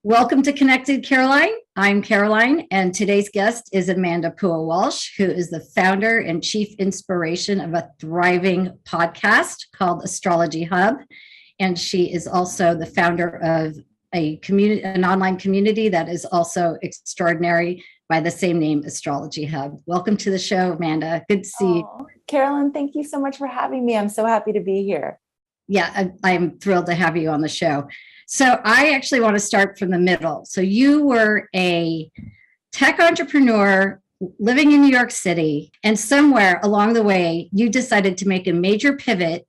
Welcome to Connected Caroline. I'm Caroline, and today's guest is Amanda Pua Walsh, who is the founder and chief inspiration of a thriving podcast called Astrology Hub. And she is also the founder of an online community that is also extraordinary by the same name, Astrology Hub. Welcome to the show, Amanda. Good to see you. Carolyn, thank you so much for having me. I'm so happy to be here. Yeah, I'm thrilled to have you on the show. So I actually want to start from the middle. So you were a tech entrepreneur living in New York City, and somewhere along the way, you decided to make a major pivot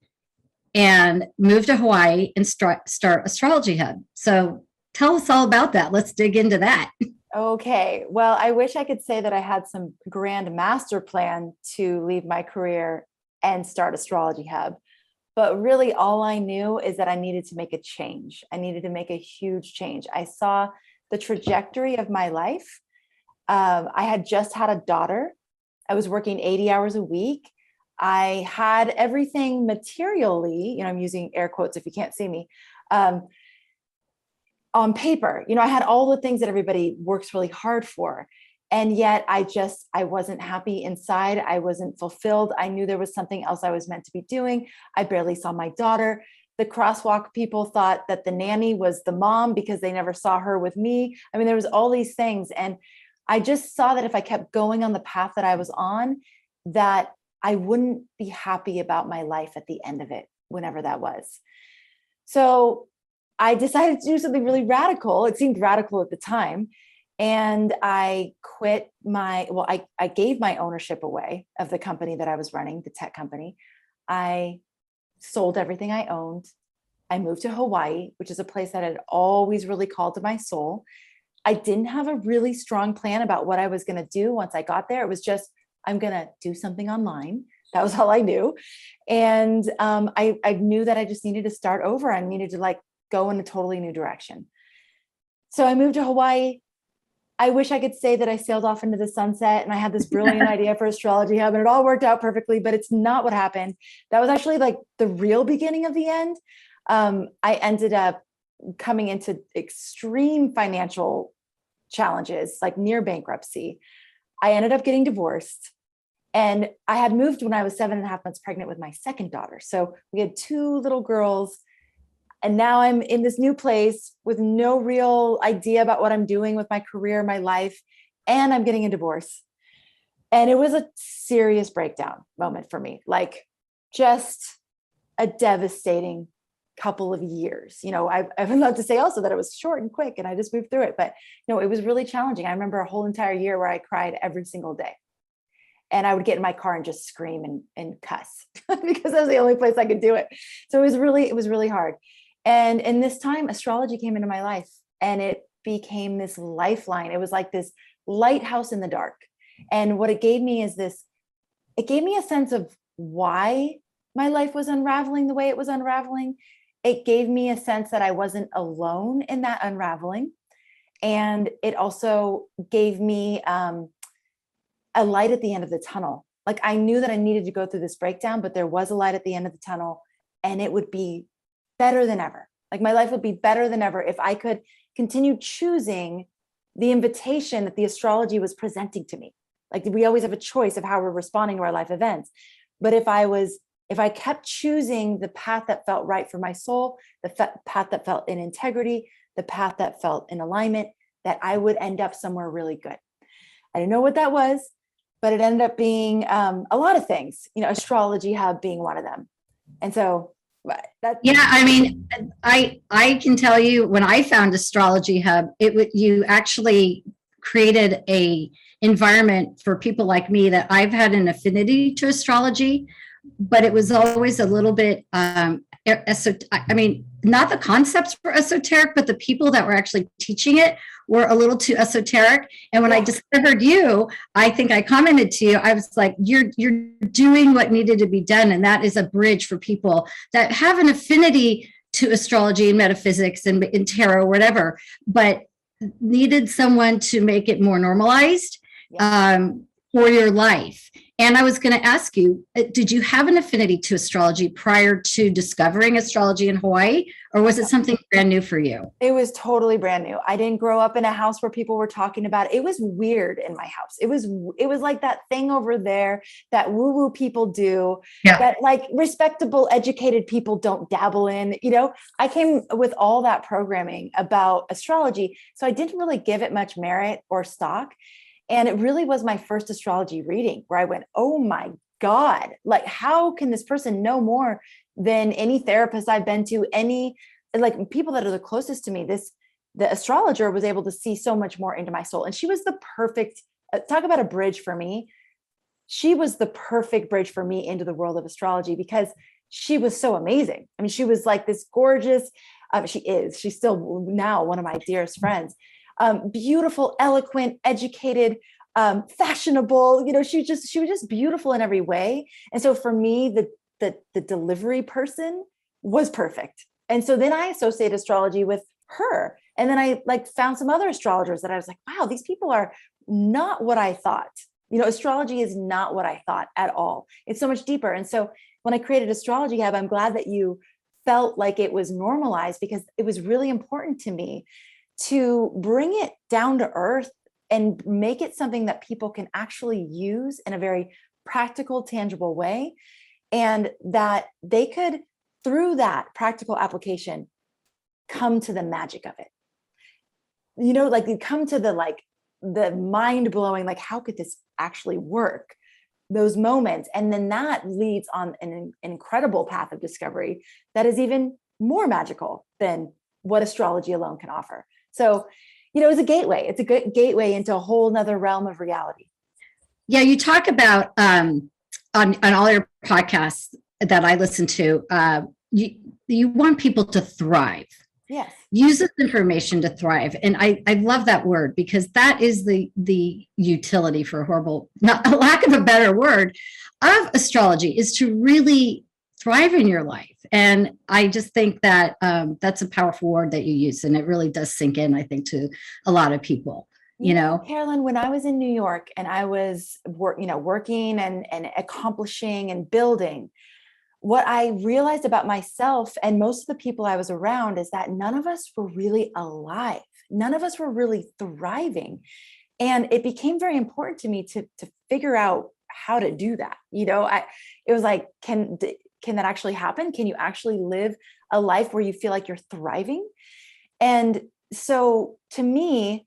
and move to Hawaii and start Astrology Hub. So tell us all about that. Let's dig into that. Okay. Well, I wish I could say that I had some grand master plan to leave my career and start Astrology Hub. But really, all I knew is that I needed to make a change. I needed to make a huge change. I saw the trajectory of my life. I had just had a daughter. I was working 80 hours a week. I had everything materially, I'm using air quotes if you can't see me, on paper. I had all the things that everybody works really hard for. And yet I wasn't happy inside. I wasn't fulfilled. I knew there was something else I was meant to be doing. I barely saw my daughter. The crosswalk people thought that the nanny was the mom because they never saw her with me. I mean, there was all these things. And I just saw that if I kept going on the path that I was on, that I wouldn't be happy about my life at the end of it, whenever that was. So I decided to do something really radical. It seemed radical at the time. And I quit I gave my ownership away of the company that I was running, the tech company. I sold everything I owned. I moved to Hawaii, which is a place that had always really called to my soul. I didn't have a really strong plan about what I was going to do once I got there. It was just, I'm going to do something online. That was all I knew. And I knew that I just needed to start over. I needed to go in a totally new direction. So I moved to Hawaii. I wish I could say that I sailed off into the sunset and I had this brilliant idea for Astrology Hub and it all worked out perfectly, but it's not what happened. That was actually the real beginning of the end. I ended up coming into extreme financial challenges, near bankruptcy. I ended up getting divorced, and I had moved when I was 7.5 months pregnant with my second daughter. So we had 2 little girls. And now I'm in this new place with no real idea about what I'm doing with my career, my life, and I'm getting a divorce. And it was a serious breakdown moment for me, just a devastating couple of years. I would love to say also that it was short and quick and I just moved through it, but no, it was really challenging. I remember a whole entire year where I cried every single day. And I would get in my car and just scream and cuss because that was the only place I could do it. So it was really hard. And in this time, astrology came into my life and it became this lifeline. It was like this lighthouse in the dark. And what it gave me is it gave me a sense of why my life was unraveling the way it was unraveling. It gave me a sense that I wasn't alone in that unraveling. And it also gave me a light at the end of the tunnel. I knew that I needed to go through this breakdown, but there was a light at the end of the tunnel and it would be better than ever. My life would be better than ever if I could continue choosing the invitation that the astrology was presenting to me. We always have a choice of how we're responding to our life events. But if I kept choosing the path that felt right for my soul, the path that felt in integrity, the path that felt in alignment, that I would end up somewhere really good. I didn't know what that was, but it ended up being a lot of things, Astrology Hub being one of them. And so I can tell you when I found Astrology Hub, you actually created a environment for people like me that I've had an affinity to astrology, but it was always a little bit, not the concepts were esoteric, but the people that were actually teaching it were a little too esoteric. And when I discovered you, I think I commented to you, I was like, you're doing what needed to be done. And that is a bridge for people that have an affinity to astrology and metaphysics and tarot, whatever, but needed someone to make it more normalized for your life. And I was going to ask you, did you have an affinity to astrology prior to discovering astrology in Hawaii, or was it something brand new for you? It was totally brand new. I didn't grow up in a house where people were talking about it. It was weird in my house. It was like that thing over there that woo-woo people do, that like respectable, educated people don't dabble in. I came with all that programming about astrology, so I didn't really give it much merit or stock. And it really was my first astrology reading where I went, oh my God, like, how can this person know more than any therapist I've been to, any like people that are the closest to me? The astrologer was able to see so much more into my soul. And she was the perfect, talk about a bridge for me. She was the perfect bridge for me into the world of astrology because she was so amazing. I mean, she was like this gorgeous, she's still now one of my dearest friends. Beautiful, eloquent, educated, fashionable. She was just beautiful in every way. And so for me, the delivery person was perfect. And so then I associate astrology with her. And then I found some other astrologers that I was like, wow, these people are not what I thought. Astrology is not what I thought at all. It's so much deeper. And so when I created Astrology Hub, I'm glad that you felt like it was normalized, because it was really important to me to bring it down to earth and make it something that people can actually use in a very practical, tangible way. And that they could, through that practical application, come to the magic of it. You come to the mind blowing, like, how could this actually work? Those moments. And then that leads on an incredible path of discovery that is even more magical than what astrology alone can offer. So, it's a gateway. It's a good gateway into a whole nother realm of reality. Yeah. You talk about, on all your podcasts that I listen to, you want people to thrive. Yes. Use this information to thrive. And I love that word, because that is the utility, for not a lack of a better word, of astrology, is to really thrive in your life. And I just think that that's a powerful word that you use, and it really does sink in, I think, to a lot of people. Carolyn, when I was in New York and I was working and accomplishing and building, what I realized about myself and most of the people I was around is that none of us were really alive. None of us were really thriving. And it became very important to me to figure out how to do that. It was like, can that actually happen? Can you actually live a life where you feel like you're thriving? And so to me,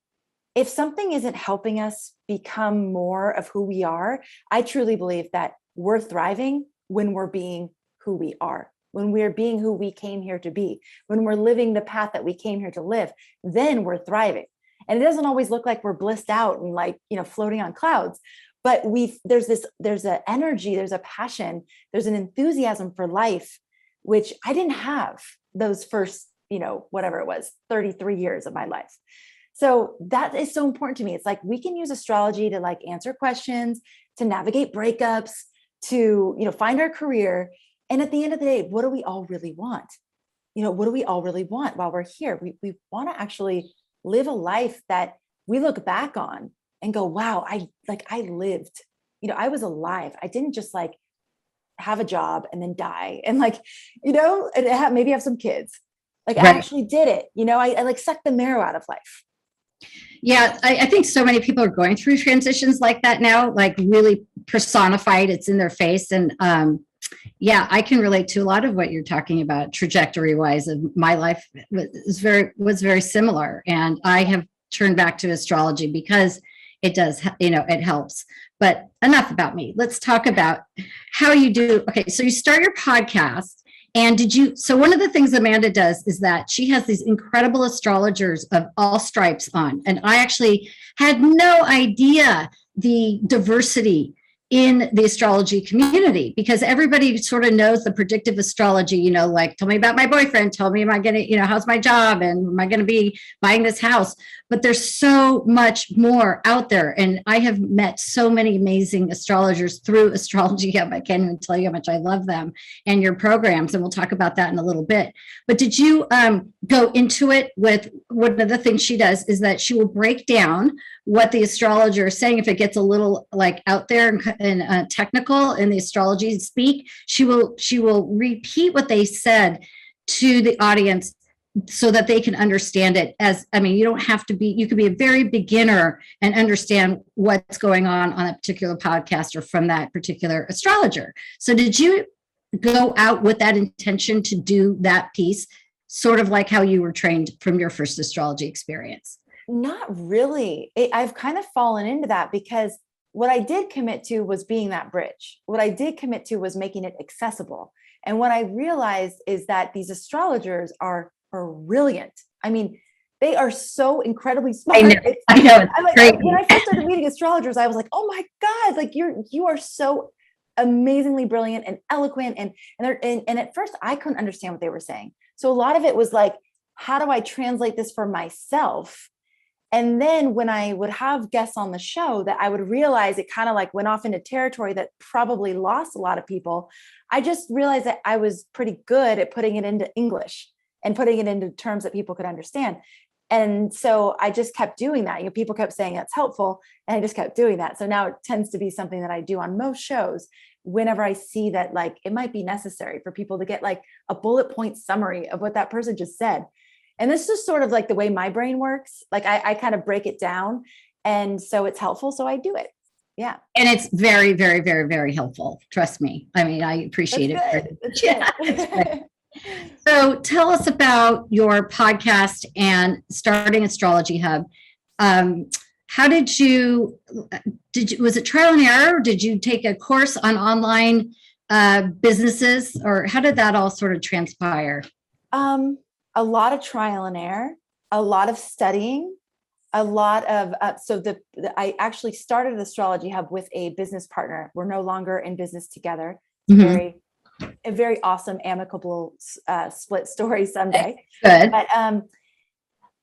if something isn't helping us become more of who we are, I truly believe that we're thriving when we're being who we are, when we're being who we came here to be, when we're living the path that we came here to live, then we're thriving. And it doesn't always look like we're blissed out and floating on clouds, but there's an energy, there's a passion, there's an enthusiasm for life, which I didn't have those first, whatever it was, 33 years of my life. So that is so important to me. It's like, we can use astrology to answer questions, to navigate breakups, to, find our career. And at the end of the day, what do we all really want? What do we all really want while we're here? We want to actually live a life that we look back on and go, wow, I lived, I was alive. I didn't just have a job and then die and and maybe have some kids. Right. I actually did it. I sucked the marrow out of life. Yeah, I think so many people are going through transitions like that now, really personified. It's in their face. And yeah, I can relate to a lot of what you're talking about trajectory wise. Of my life was very similar. And I have turned back to astrology because it does, it helps. But enough about me. Let's talk about how you do. Okay, so you start your podcast. And so one of the things Amanda does is that she has these incredible astrologers of all stripes on. And I actually had no idea the diversity in the astrology community, because everybody sort of knows the predictive astrology, tell me about my boyfriend, tell me, am I going to, how's my job? And am I going to be buying this house? but there's so much more out there. And I have met so many amazing astrologers through Astrology Hub. I can't even tell you how much I love them and your programs. And we'll talk about that in a little bit. But did you go into it with, one of the things she does is that she will break down what the astrologer is saying. If it gets a little like out there and technical in the astrology speak, she will repeat what they said to the audience so that they can understand it. As, I mean, you don't have to be, you could be a very beginner and understand what's going on a particular podcast or from that particular astrologer. So did you go out with that intention to do that piece, sort of like how you were trained from your first astrology experience? Not really. I've kind of fallen into that because what I did commit to was being that bridge. What I did commit to was making it accessible. And what I realized is that these astrologers are brilliant. I mean, they are so incredibly smart. I know. When I first started meeting astrologers, I was like, oh my God, like you are so amazingly brilliant and eloquent. And at first I couldn't understand what they were saying. So a lot of it was like, how do I translate this for myself? And then when I would have guests on the show, that I would realize it kind of like went off into territory that probably lost a lot of people. I just realized that I was pretty good at putting it into English and putting it into terms that people could understand. And so I just kept doing that. You know, people kept saying that's helpful, and I just kept doing that. So now it tends to be something that I do on most shows whenever I see that like it might be necessary for people to get like a bullet point summary of what that person just said. And this is sort of like the way my brain works. Like I kind of break it down. And so it's helpful. So I do it. Yeah. And it's very, very, very, very helpful. Trust me. I mean, I appreciate it. It's So tell us about your podcast and starting Astrology Hub. How was it trial and error? Or did you take a course on online businesses, or how did that all sort of transpire? A lot of trial and error, a lot of studying, a lot of, I actually started Astrology Hub with a business partner. We're no longer in business together. It's a very awesome, amicable split story someday. Good. But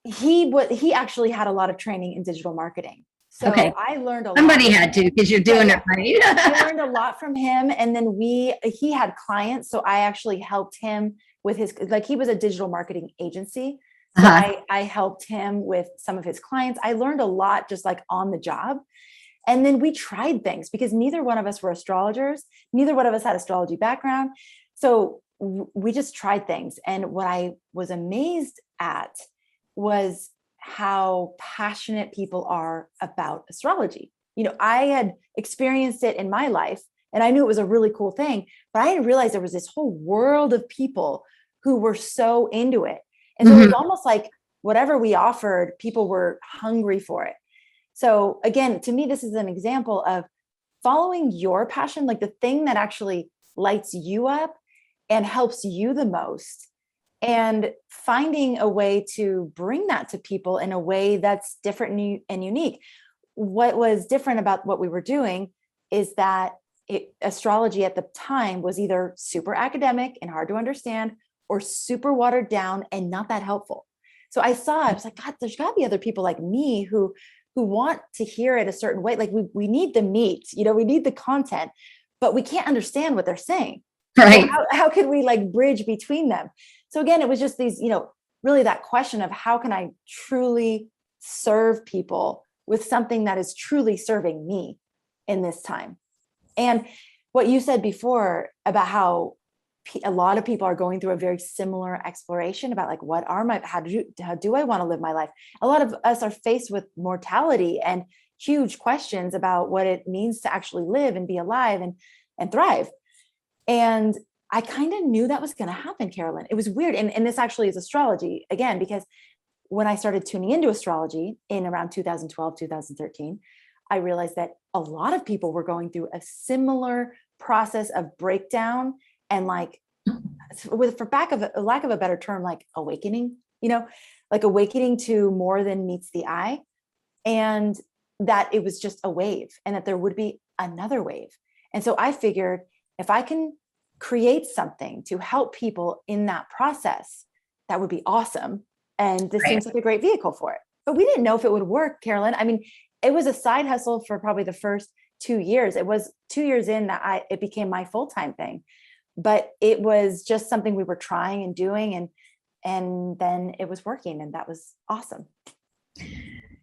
he actually had a lot of training in digital marketing. So I learned a lot. Somebody had to, because you're doing it right. I learned a lot from him. And then he had clients. So I actually helped him with his, like he was a digital marketing agency. So I helped him with some of his clients. I learned a lot just like on the job. And then we tried things because neither one of us were astrologers. Neither one of us had astrology background. So we just tried things. And what I was amazed at was how passionate people are about astrology. You know, I had experienced it in my life and I knew it was a really cool thing, but I didn't realize there was this whole world of people who were so into it. And so it was almost like whatever we offered, people were hungry for it. So again, to me, this is an example of following your passion, like the thing that actually lights you up and helps you the most, and finding a way to bring that to people in a way that's different and unique. What was different about what we were doing is that astrology at the time was either super academic and hard to understand or super watered down and not that helpful. So I was like, God, there's got to be other people like me who want to hear it a certain way. Like we need the meat, you know, we need the content, but we can't understand what they're saying. Right. So how could we like bridge between them? So again, it was just these, you know, really that question of how can I truly serve people with something that is truly serving me in this time? And what you said before about how a lot of people are going through a very similar exploration about like, how do I want to live my life? A lot of us are faced with mortality and huge questions about what it means to actually live and be alive and thrive. And I kind of knew that was going to happen, Carolyn. It was weird. And this actually is astrology again, because when I started tuning into astrology in around 2012, 2013, I realized that a lot of people were going through a similar process of breakdown and like, for lack of a better term, like awakening, you know, like awakening to more than meets the eye, and that it was just a wave and that there would be another wave. And so I figured if I can create something to help people in that process, that would be awesome. And this seems like a great vehicle for it. but we didn't know if it would work, Carolyn. I mean, it was a side hustle for probably the first 2 years. It was 2 years in that it became my full-time thing, but it was just something we were trying and doing. And then it was working, and that was awesome.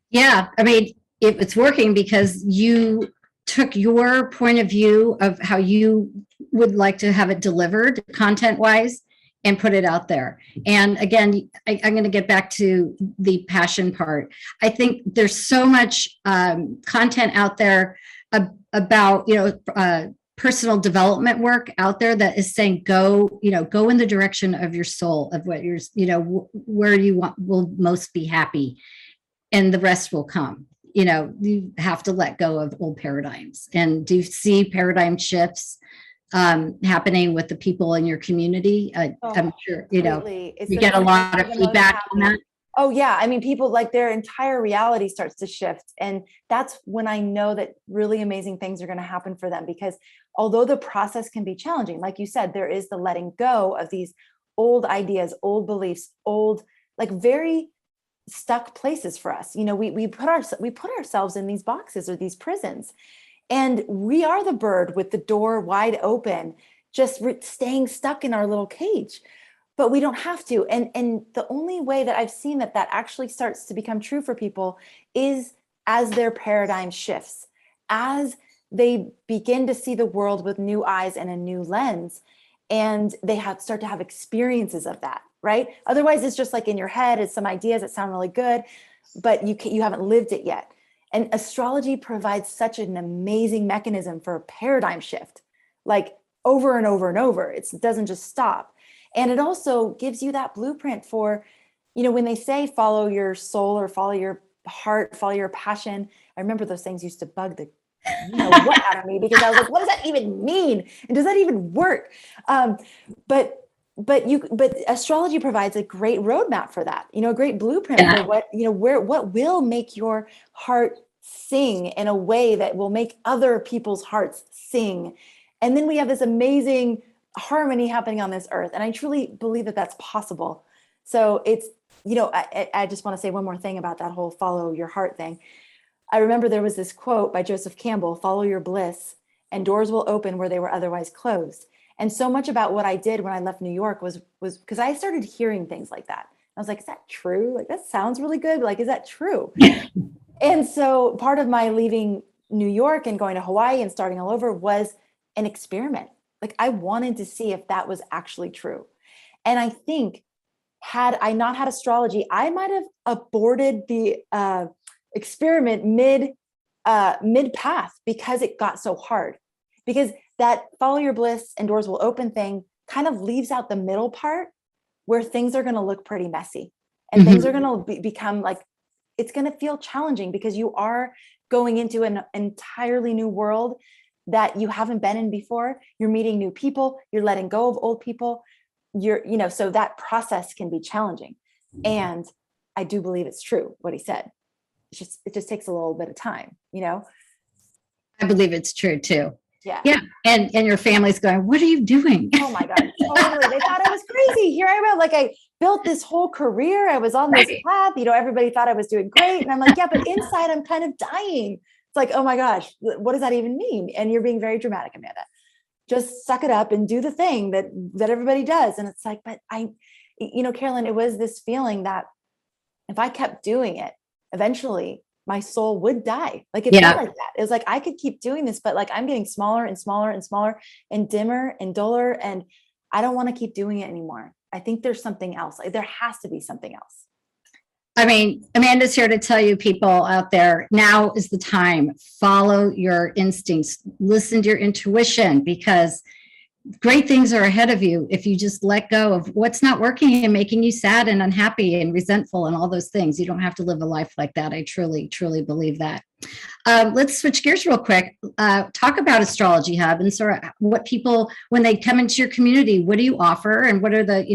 Yeah. I mean, it's working because you took your point of view of how you would like to have it delivered content wise and put it out there. And again, I'm going to get back to the passion part. I think there's so much content out there about, personal development work out there that is saying, go in the direction of your soul, of what you're, where you will most be happy, and the rest will come. You have to let go of old paradigms. And do you see paradigm shifts happening with the people in your community? I'm sure, you get a lot of feedback on that. Oh yeah. I mean, people, like, their entire reality starts to shift. And that's when I know that really amazing things are going to happen for them, because although the process can be challenging, like you said, there is the letting go of these old ideas, old beliefs, old, like, very stuck places for us. We put ourselves in these boxes or these prisons, and we are the bird with the door wide open, just staying stuck in our little cage. But we don't have to. And the only way that I've seen that actually starts to become true for people is as their paradigm shifts, as they begin to see the world with new eyes and a new lens, and they start to have experiences of that, right? Otherwise, it's just like in your head, it's some ideas that sound really good, but you haven't lived it yet. And astrology provides such an amazing mechanism for a paradigm shift, like over and over and over. It doesn't just stop. And it also gives you that blueprint for, when they say follow your soul or follow your heart, follow your passion. I remember those things used to bug the what out of me, because I was like, what does that even mean? And does that even work? But astrology provides a great roadmap for that, a great blueprint for what, what will make your heart sing in a way that will make other people's hearts sing. And then we have this amazing harmony happening on this earth. And I truly believe that that's possible. So it's, I just want to say one more thing about that whole follow your heart thing. I remember there was this quote by Joseph Campbell: follow your bliss and doors will open where they were otherwise closed. And so much about what I did when I left New York was because I started hearing things like that. I was like, is that true? Like, that sounds really good. Like, is that true? And so part of my leaving New York and going to Hawaii and starting all over was an experiment. Like, I wanted to see if that was actually true. And I think had I not had astrology, I might have aborted the experiment mid path, because it got so hard. Because that follow your bliss and doors will open thing kind of leaves out the middle part where things are going to look pretty messy, and things are going to become like, it's going to feel challenging, because you are going into an entirely new world that you haven't been in before. You're meeting new people, you're letting go of old people, so that process can be challenging. And I do believe it's true what he said. It just takes a little bit of time, I believe it's true too. Yeah. And your family's going, what are you doing? Oh my God. Totally. They thought I was crazy. Here I was, like, I built this whole career. I was on this path, everybody thought I was doing great. And I'm like, yeah, but inside I'm kind of dying. It's like, oh my gosh, what does that even mean? And you're being very dramatic, Amanda. Just suck it up and do the thing that everybody does. And it's like, but Carolyn, it was this feeling that if I kept doing it, eventually my soul would die. Like, it felt like that. It was like, I could keep doing this, but like, I'm getting smaller and smaller and smaller and dimmer and duller. And I don't want to keep doing it anymore. I think there's something else. Like, there has to be something else. I mean, Amanda's here to tell you, people out there, now is the time. Follow your instincts, listen to your intuition, because great things are ahead of you if you just let go of what's not working and making you sad and unhappy and resentful and all those things. You don't have to live a life like that. I truly, truly believe that. Let's switch gears real quick. Talk about Astrology Hub and sort of what people, when they come into your community, what do you offer? And what are the,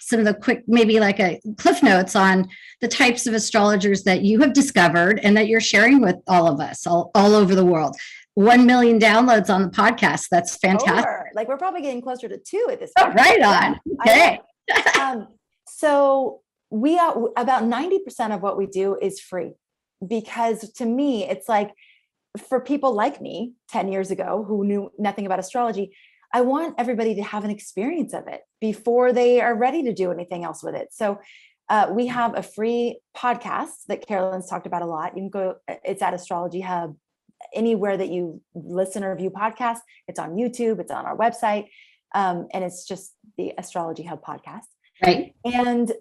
some of the quick, maybe like a cliff notes on the types of astrologers that you have discovered and that you're sharing with all of us all over the world. 1 million downloads on the podcast. That's fantastic. Like, we're probably getting closer to 2 at this point. Oh, right on. Okay. So we are about 90% of what we do is free, because to me, it's like, for people like me 10 years ago who knew nothing about astrology, I want everybody to have an experience of it before they are ready to do anything else with it. So we have a free podcast that Carolyn's talked about a lot. You can go, it's at Astrology Hub, anywhere that you listen or view podcasts. It's on YouTube, it's on our website. And it's just the Astrology Hub podcast. Right. And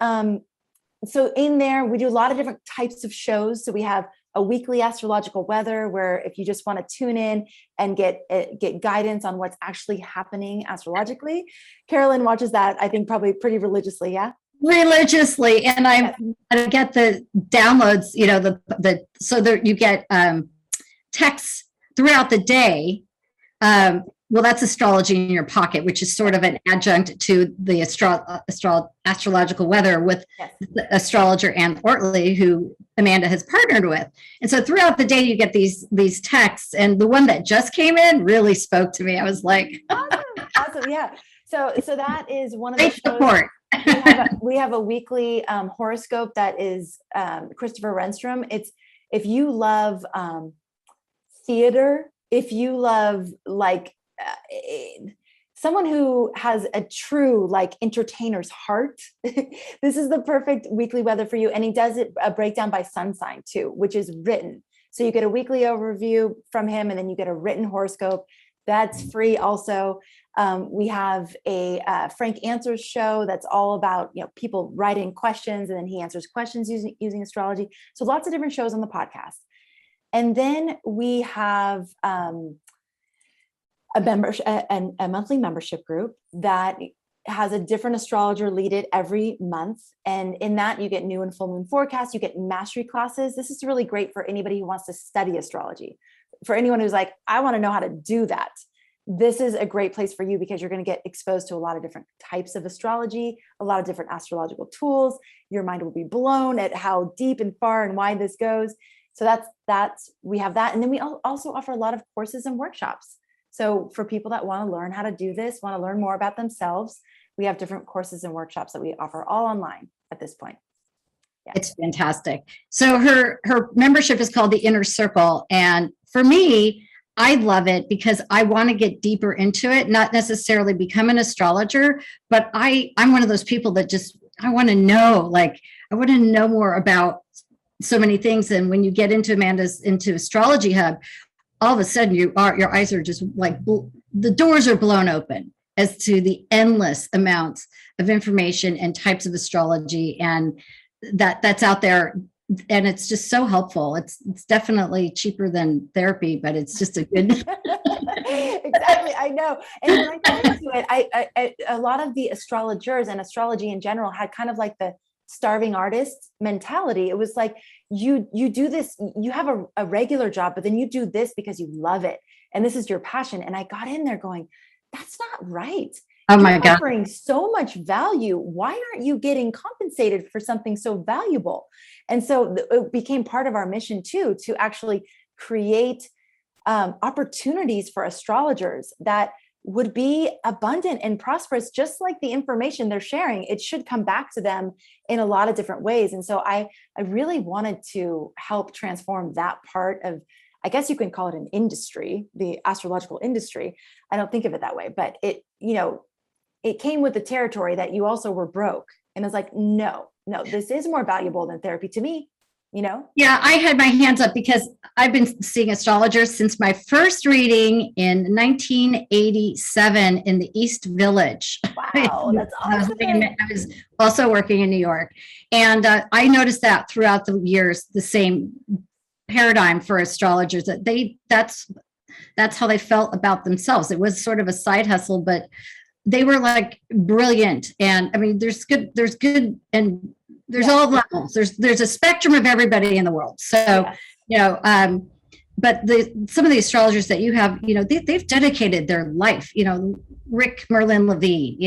so in there, we do a lot of different types of shows. So we have a weekly astrological weather, where if you just want to tune in and get guidance on what's actually happening astrologically, Carolyn watches that, I think, probably pretty religiously. Yeah. Religiously. And I get the downloads, so that you get texts throughout the day. Well, that's astrology in your pocket, which is sort of an adjunct to the astrological weather with the astrologer Ann Ortley, who Amanda has partnered with. And so throughout the day, you get these texts, and the one that just came in really spoke to me. I was like, awesome. Yeah. So that is one of the shows. Support. we have a weekly horoscope that is Christopher Renstrom. It's, if you love theater, if you love someone who has a true entertainer's heart, this is the perfect weekly weather for you. And he does it a breakdown by sun sign too, which is written. So you get a weekly overview from him, and then you get a written horoscope. That's free also. We have a Frank Answers show that's all about, people writing questions, and then he answers questions using astrology. So lots of different shows on the podcast. And then we have a monthly membership group that has a different astrologer lead it every month. And in that, you get new and full moon forecasts, you get mastery classes. This is really great for anybody who wants to study astrology. For anyone who's like, I want to know how to do that, this is a great place for you, because you're going to get exposed to a lot of different types of astrology, a lot of different astrological tools. Your mind will be blown at how deep and far and wide this goes. So we have that. And then we also offer a lot of courses and workshops. So for people that want to learn how to do this, want to learn more about themselves, we have different courses and workshops that we offer all online at this point. Yeah. It's fantastic. So her membership is called the Inner Circle. And for me, I love it because I want to get deeper into it, not necessarily become an astrologer, but I'm one of those people that I want to know, I want to know more about so many things. And when you get into into Astrology Hub, all of a sudden your eyes are just the doors are blown open as to the endless amounts of information and types of astrology and that's out there. And it's just so helpful. It's definitely cheaper than therapy, but it's just a good. Exactly. I know. And when I got into it, I a lot of the astrologers and astrology in general had kind of the starving artist mentality. It was like, you do this, you have a regular job, but then you do this because you love it. And this is your passion. And I got in there going, that's not right. Oh my God. Offering so much value. Why aren't you getting compensated for something so valuable? And so it became part of our mission too, to actually create opportunities for astrologers that would be abundant and prosperous, just like the information they're sharing. It should come back to them in a lot of different ways. And so I really wanted to help transform that part of, I guess you can call it an industry, the astrological industry. I don't think of it that way, but it came with the territory that you also were broke. And it's like, no, this is more valuable than therapy to me. Yeah, I had my hands up because I've been seeing astrologers since my first reading in 1987 in the East Village. Wow, that's awesome. I was also working in New York. And I noticed that throughout the years, the same paradigm for astrologers, that that's how they felt about themselves. It was sort of a side hustle, but they were brilliant. And I mean, there's good and there's all levels. There's a spectrum of everybody in the world. So, but some of the astrologers that you have, they've dedicated their life, Rick Merlin Levine,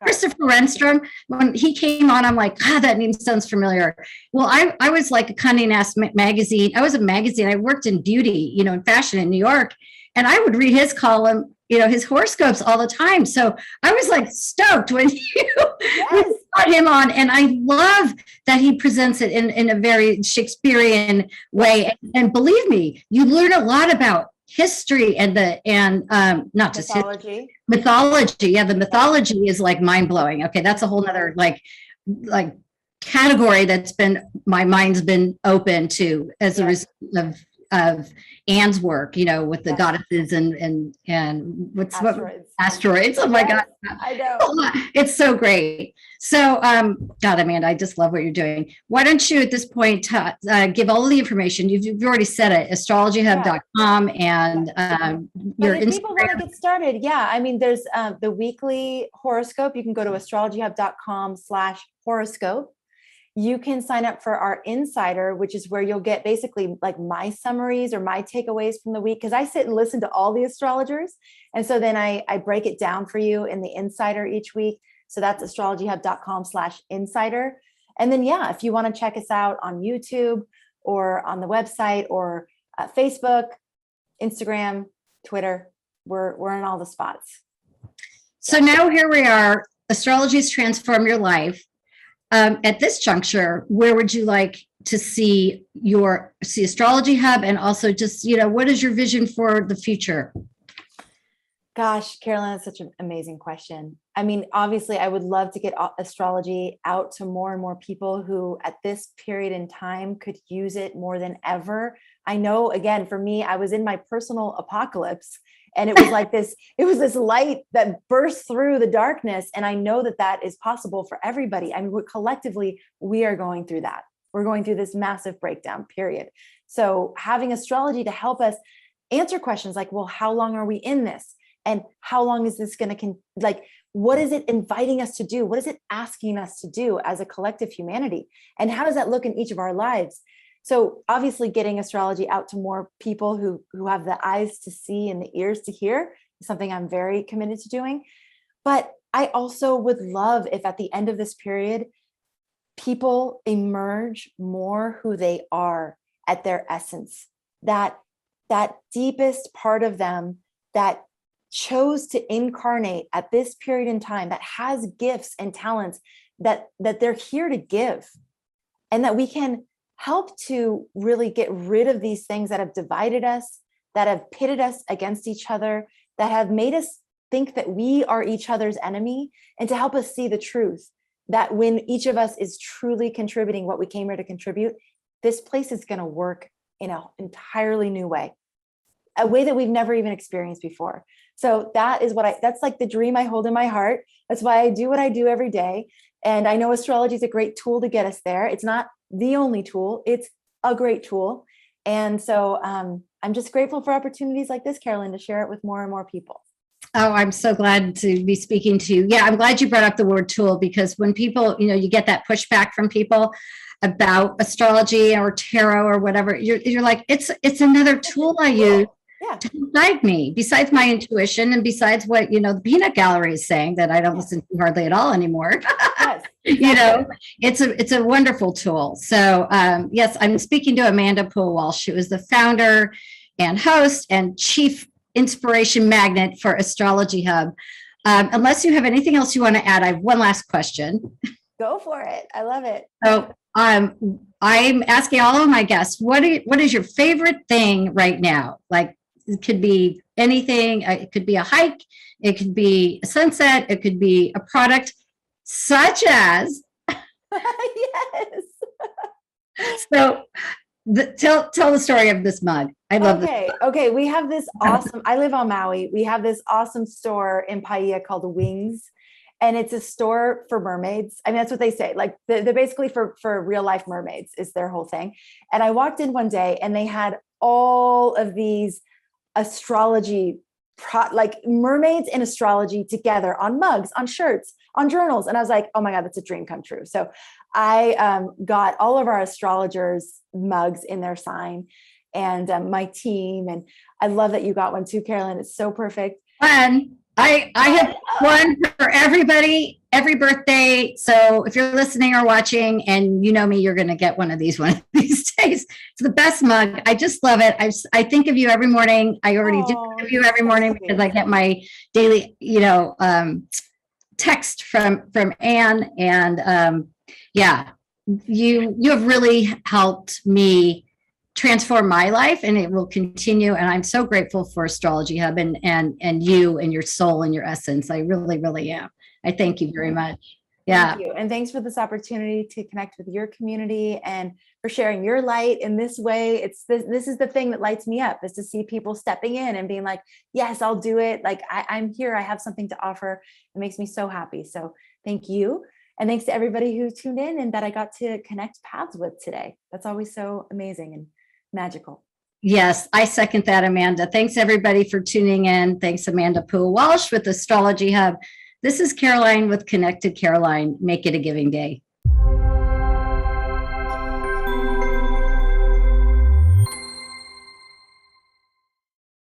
Christopher Renstrom, when he came on, I'm like, that name sounds familiar. Well, I was like a Condé Nast magazine. I was a magazine. I worked in beauty, in fashion in New York. And I would read his column his horoscopes all the time. So I was like stoked when you Yes. brought him on. And I love that he presents it in a very Shakespearean way. And believe me, you learn a lot about history and not just history, mythology. Yeah, the mythology is like mind blowing. Okay, that's a whole nother like category my mind's been open to as a result of Anne's work, with the goddesses and asteroids. Oh my God. I know. It's so great. So, God, Amanda, I just love what you're doing. Why don't you at this point give all of the information? You've already said it, astrologyhub.com and your if people want to get started, I mean, there's the weekly horoscope. You can go to astrologyhub.com/horoscope. You can sign up for our insider, which is where you'll get basically like my summaries or my takeaways from the week. Because I sit and listen to all the astrologers. And so then I break it down for you in the insider each week. So that's astrologyhub.com/insider. And then, if you want to check us out on YouTube or on the website or Facebook, Instagram, Twitter, we're in all the spots. So now here we are. Astrology's transformed your life. At this juncture, where would you like to see Astrology Hub, and also just, what is your vision for the future? Gosh, Carolyn, that's such an amazing question. I mean, obviously, I would love to get astrology out to more and more people who at this period in time could use it more than ever. I know, again, for me, I was in my personal apocalypse. And it was like this light that burst through the darkness. And I know that is possible for everybody. I mean, collectively, we are going through that. We're going through this massive breakdown period. So having astrology to help us answer questions like, well, how long are we in this? And how long is this going to, what is it inviting us to do? What is it asking us to do as a collective humanity? And how does that look in each of our lives? So obviously getting astrology out to more people who have the eyes to see and the ears to hear is something I'm very committed to doing. But I also would love if at the end of this period, people emerge more who they are at their essence, that deepest part of them that chose to incarnate at this period in time, that has gifts and talents that they're here to give, and that we can help to really get rid of these things that have divided us, that have pitted us against each other, that have made us think that we are each other's enemy, and to help us see the truth that when each of us is truly contributing what we came here to contribute, this place is going to work in an entirely new way, a way that we've never even experienced before. So that's like the dream I hold in my heart. That's why I do what I do every day. And I know astrology is a great tool to get us there. It's not the only tool, it's a great tool. And so I'm just grateful for opportunities like this, Carolyn, to share it with more and more people. Oh, I'm so glad to be speaking to you. Yeah, I'm glad you brought up the word tool, because when people, you get that pushback from people about astrology or tarot or whatever, you're like, it's another tool I use to guide me, besides my intuition and besides what, the peanut gallery is saying that I don't listen to hardly at all anymore. Yes, exactly. It's a wonderful tool. So yes, I'm speaking to Amanda Pua Walsh, who is the founder and host and chief inspiration magnet for Astrology Hub. Unless you have anything else you want to add, I have one last question. Go for it. I love it. So I'm asking all of my guests, what is your favorite thing right now? Like, it could be anything. It could be a hike. It could be a sunset. It could be a product, such as. Yes. So tell the story of this mug. I love this. Okay. We have this awesome, I live on Maui. We have this awesome store in Paia called Wings. And it's a store for mermaids. I mean, that's what they say. Like they're basically for real life mermaids is their whole thing. And I walked in one day and they had all of these astrology, like mermaids and astrology together on mugs, on shirts, on journals. And I was like, oh my God, that's a dream come true. So I got all of our astrologers mugs in their sign, and my team. And I love that you got one too, Carolyn. It's so perfect. And I have one for everybody every birthday. So if you're listening or watching and you know me, you're going to get one of these days. It's the best mug. I just love it. I think of you every morning. I already do think of you every morning because I get my daily, text from Anne. And yeah, you have really helped me transform my life, and it will continue. And I'm so grateful for Astrology Hub and you and your soul and your essence. I really, really am. I thank you very much. Yeah. Thank you. And thanks for this opportunity to connect with your community and for sharing your light in this way. This is the thing that lights me up, is to see people stepping in and being like, yes, I'll do it. Like I'm here. I have something to offer. It makes me so happy. So thank you. And thanks to everybody who tuned in and that I got to connect paths with today. That's always so amazing and magical. Yes, I second that, Amanda. Thanks everybody for tuning in. Thanks, Amanda Pua Walsh with Astrology Hub. This is Caroline with Connected Caroline. Make it a giving day.